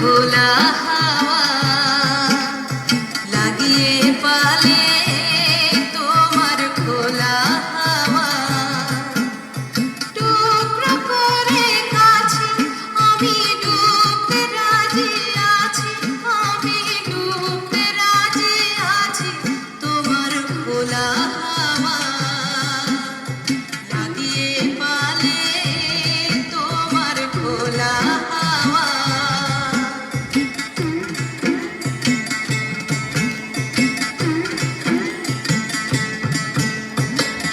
খোলা হাওয়া লাগিয়ে পালে তোমার খোলা হাওয়া টুকরো করে কাছে আমি ডুবতে রাজি আছি, আমি ডুবতে রাজি আছি তোমার খোলা হাওয়া লাগিয়ে পালে তোমার খোলা হাওয়া।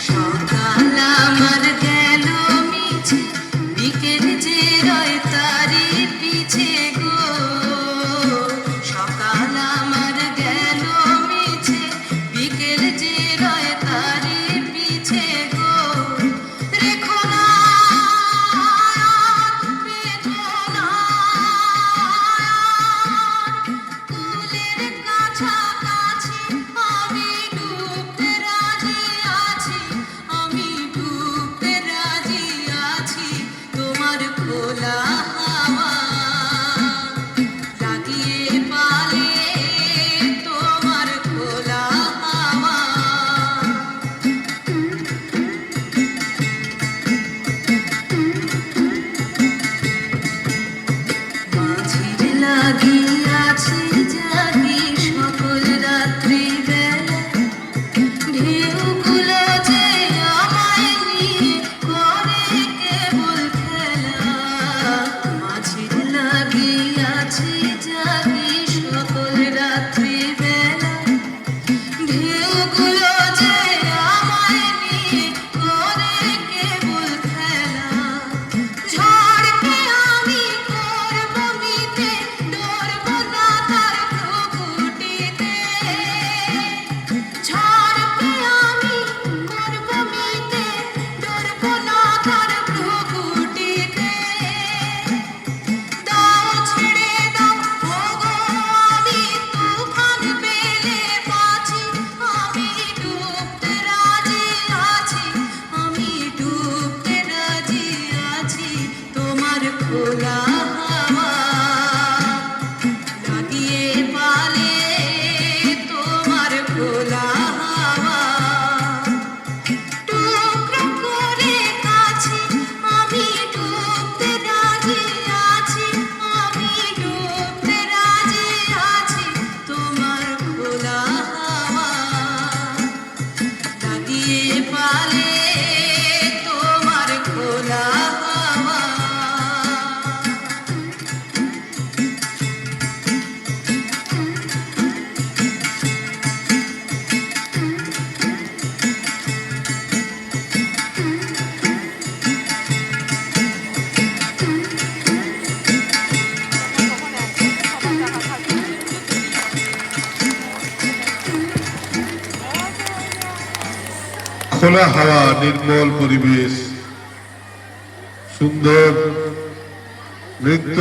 সকাল আমার গেল মিছে বিকেল যে রয় তারি পিছে গো, সকাল আমার গেল মিছে বিকেল যে রয় তারি পিছে গো। রেখো না বেদনা কুলের কাছাকাছি আমি ডুবতে রাজি আছি, আমি ডুবতে রাজি আছি তোমার খোলা হাওয়া লাগিয়ে পালে তোমার খোলা হাওয়া। মাঝির লাগিয়াছে জাগি সকল রাত্রি বেলা, ঢেউগুলো যে আমায় নিয়ে করে কেবল খেলা। মাঝির লাগিয়াছে জাগি সকল রাত্রি বেলা, ঢেউগুলো যে আমায় নিয়ে করে কেবল খেলা। ঝড়কে আমি করব মিতে ডরব না তার ভ্রুকুটিতে, ঝড়কে আমি করব মিতে ডরব না তার ভ্রুকুটিতে। দাও ছেড়ে দাও ওগো আমি তুফান পেলে বাঁচি, আমি ডুবতে রাজি আছি, আমি ডুবতে রাজি আছি তোমার খোলা হাওয়া লাগিয়ে পালে তোমার খোলা হাওয়া। টুকরো করে কাছে আমি ডুবতে রাজি আছি, আমি ডুবতে রাজি আছি তোমার খোলা হাওয়া লাগিয়ে পালে তোমার খোলা হাওয়া। খোলা হাওয়া, নির্মল পরিবেশ, সুন্দর নৃত্য।